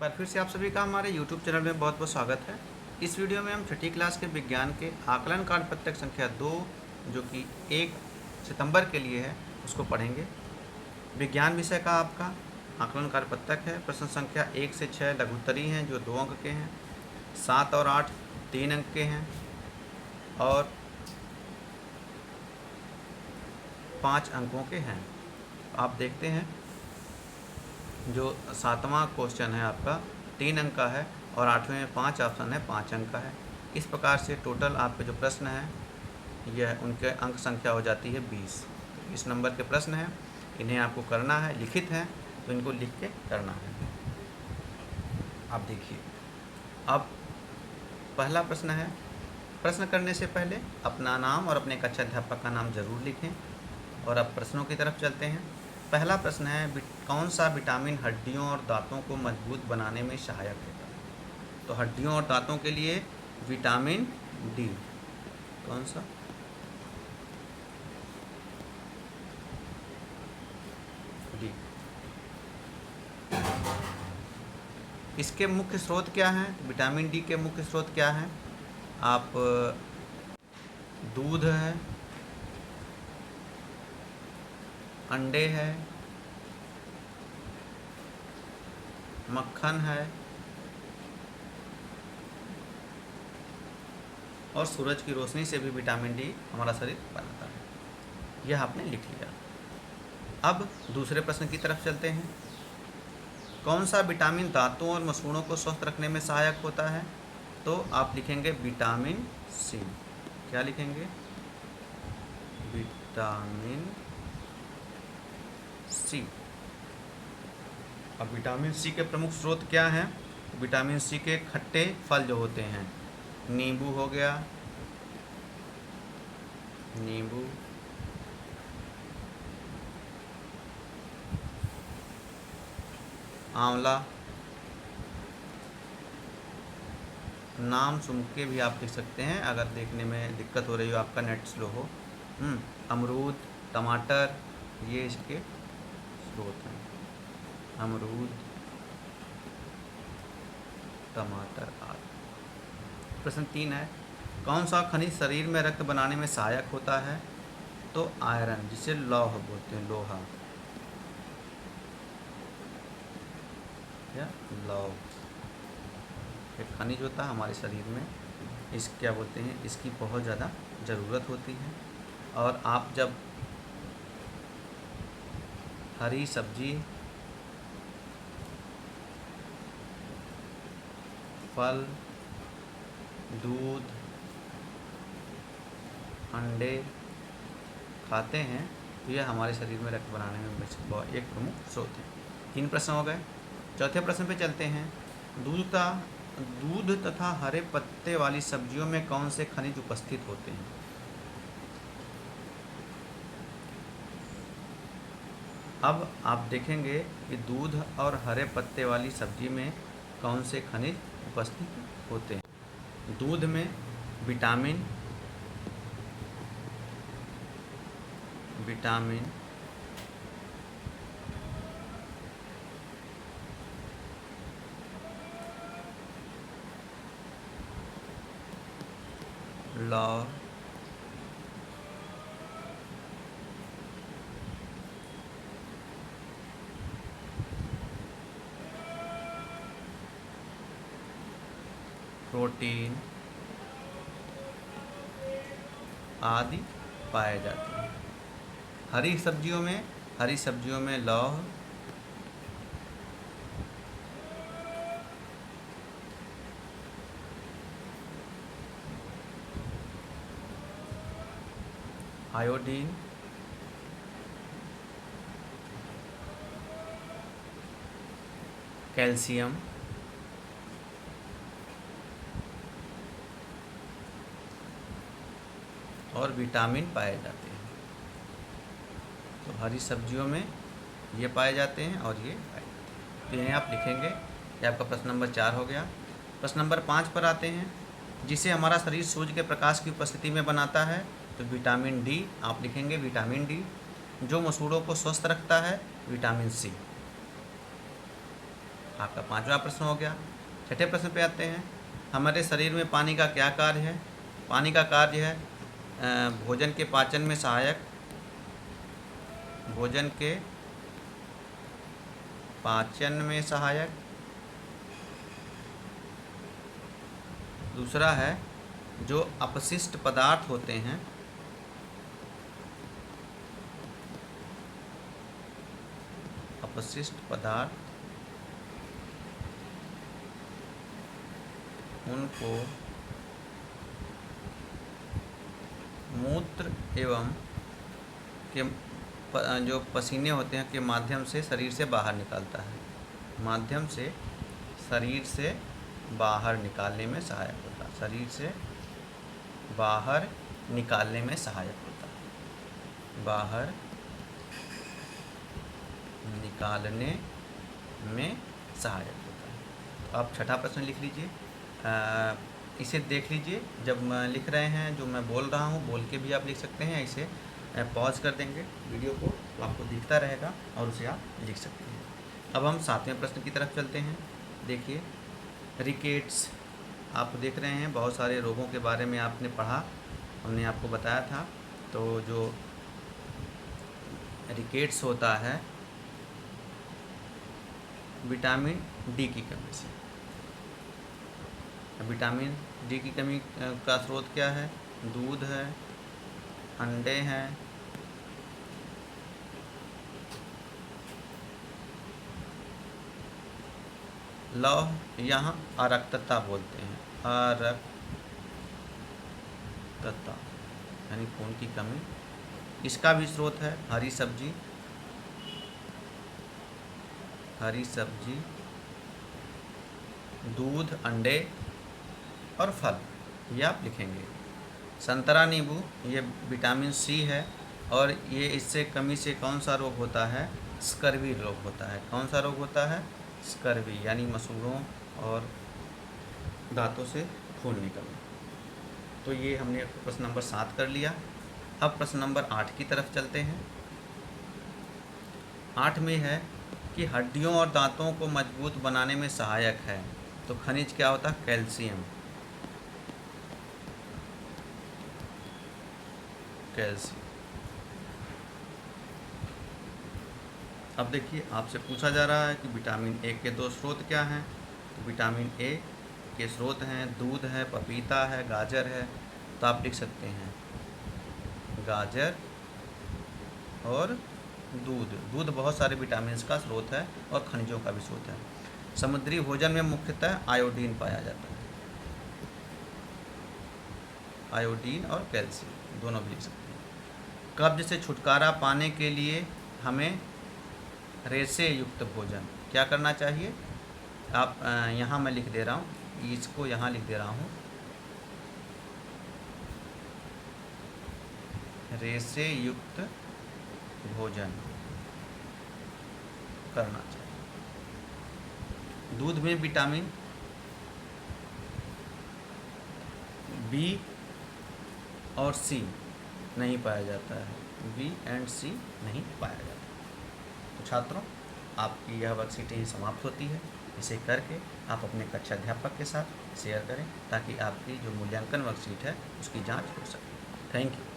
बार फिर से आप सभी का हमारे YouTube चैनल में बहुत बहुत स्वागत है। इस वीडियो में हम छठी क्लास के विज्ञान के आकलन कार्य पत्रक संख्या 2 जो कि 1 सितंबर के लिए है उसको पढ़ेंगे। विज्ञान विषय का आपका आकलन कार्य पत्रक है। प्रश्न संख्या 1 से 6 लघुत्तरीय हैं जो 2 अंक के हैं, 7 और 8 3 अंक के हैं और 5 अंकों के हैं। आप देखते हैं जो 7वां क्वेश्चन है आपका 3 अंक का है और 8वें में 5 ऑप्शन है, 5 अंक का है। इस प्रकार से टोटल आपके जो प्रश्न है यह उनके अंक संख्या हो जाती है 20। इस नंबर के प्रश्न हैं, इन्हें आपको करना है, लिखित है तो इनको लिख के करना है। आप देखिए, अब पहला प्रश्न है। प्रश्न करने से पहले अपना नाम और अपने कक्षा अध्यापक का नाम जरूर लिखें। और अब प्रश्नों की तरफ चलते हैं। पहला प्रश्न है, कौन सा विटामिन हड्डियों और दांतों को मजबूत बनाने में सहायक होता है? तो हड्डियों और दांतों के लिए विटामिन डी। कौन सा? डी। इसके मुख्य स्रोत क्या हैं? विटामिन डी के मुख्य स्रोत क्या हैं? आप दूध है, अंडे है, मक्खन है और सूरज की रोशनी से भी विटामिन डी हमारा शरीर बनाता है। यह आपने लिख लिया। अब दूसरे प्रश्न की तरफ चलते हैं। कौन सा विटामिन दांतों और मसूड़ों को स्वस्थ रखने में सहायक होता है? तो आप लिखेंगे विटामिन सी। क्या लिखेंगे? Vitamin C. अब विटामिन सी के प्रमुख स्रोत क्या हैं? विटामिन सी के खट्टे फल जो होते हैं, नींबू हो गया, नींबू, आंवला, नाम सुन के भी आप लिख सकते हैं अगर देखने में दिक्कत हो रही हो, आपका नेट स्लो हो। अमरूद, टमाटर, ये इसके स्रोत हैं। अमरूद, टमाटर आदि। प्रश्न 3 है, कौन सा खनिज शरीर में रक्त बनाने में सहायक होता है? तो आयरन, जिसे लौह बोलते हैं, लोहा या लौह, एक खनिज होता है हमारे शरीर में। इस क्या बोलते हैं, इसकी बहुत ज़्यादा ज़रूरत होती है। और आप जब हरी सब्जी, फल, दूध, अंडे खाते हैं तो यह हमारे शरीर में रक्त बनाने में एक प्रमुख स्रोत है। 3 प्रश्न हो गए। चौथे प्रश्न पे चलते हैं। दूध तथा हरे पत्ते वाली सब्जियों में कौन से खनिज उपस्थित होते हैं? अब आप देखेंगे कि दूध और हरे पत्ते वाली सब्जी में कौन से खनिज उपस्थित होते हैं। दूध में विटामिन लौह, प्रोटीन आदि पाए जाते हैं। हरी सब्जियों में लौह, आयोडीन, कैल्शियम और विटामिन पाए जाते हैं। तो हरी सब्जियों में ये पाए जाते हैं और ये पाए जाते हैं। तो इन्हें आप लिखेंगे। ये आपका प्रश्न नंबर 4 हो गया। प्रश्न नंबर 5 पर आते हैं। जिसे हमारा शरीर सूर्य के प्रकाश की उपस्थिति में बनाता है, तो विटामिन डी आप लिखेंगे, विटामिन डी। जो मसूड़ों को स्वस्थ रखता है, विटामिन सी। आपका 5वां प्रश्न हो गया। छठे प्रश्न पे आते हैं। हमारे शरीर में पानी का क्या कार्य है? पानी का कार्य है भोजन के पाचन में सहायक, भोजन के पाचन में सहायक। दूसरा है जो अपशिष्ट पदार्थ होते हैं, अपशिष्ट पदार्थ उनको मूत्र एवं के जो पसीने होते हैं के माध्यम से शरीर से बाहर निकालता है, माध्यम से शरीर से बाहर निकालने में सहायक होता है, शरीर से बाहर निकालने में सहायक होता है, बाहर निकालने में सहायक होता है। तो आप छठा प्रश्न लिख लीजिए। इसे देख लीजिए, जब मैं लिख रहे हैं जो मैं बोल रहा हूँ बोल के भी आप लिख सकते हैं, इसे पॉज कर देंगे वीडियो को तो आपको दिखता रहेगा और उसे आप लिख सकते हैं। अब हम 7वें प्रश्न की तरफ चलते हैं। देखिए रिकेट्स, आप देख रहे हैं बहुत सारे रोगों के बारे में आपने पढ़ा, हमने आपको बताया था। तो जो रिकेट्स होता है विटामिन डी की कमी से। विटामिन डी की कमी का स्रोत क्या है? दूध है, अंडे हैं, लौह, यहाँ अरक्तता बोलते हैं, अरक्तता यानी खून की कमी। इसका भी स्रोत है हरी सब्जी, हरी सब्जी, दूध, अंडे और फल, ये आप लिखेंगे। संतरा, नींबू, ये विटामिन सी है और ये इससे कमी से कौन सा रोग होता है? स्कर्वी रोग होता है। कौन सा रोग होता है? स्कर्वी यानी मसूड़ों और दांतों से खून निकलना। तो ये हमने प्रश्न नंबर 7 कर लिया। अब प्रश्न नंबर 8 की तरफ चलते हैं। 8 में है कि हड्डियों और दांतों को मजबूत बनाने में सहायक है। तो खनिज क्या होता है? Calcium, calcium. अब देखिए आपसे पूछा जा रहा है कि विटामिन ए के 2 स्रोत क्या हैं? तो विटामिन ए के स्रोत हैं दूध है, पपीता है, गाजर है। तो आप लिख सकते हैं गाजर और दूध। दूध बहुत सारे विटामिन का स्रोत है और खनिजों का भी स्रोत है। समुद्री भोजन में मुख्यतः आयोडीन पाया जाता है, आयोडीन और कैल्शियम दोनों भी लिख सकते हैं। कब्ज से छुटकारा पाने के लिए हमें रेशे युक्त भोजन क्या करना चाहिए? आप यहाँ मैं लिख दे रहा हूँ, इसको यहाँ लिख दे रहा हूँ, रेशे युक्त भोजन करना चाहिए। दूध में विटामिन बी और सी नहीं पाया जाता है, बी एंड सी नहीं पाया जाता। तो छात्रों, आपकी यह वर्कशीट ही समाप्त होती है। इसे करके आप अपने कक्षा अध्यापक के साथ शेयर करें ताकि आपकी जो मूल्यांकन वर्कशीट है उसकी जांच हो सके। Thank you.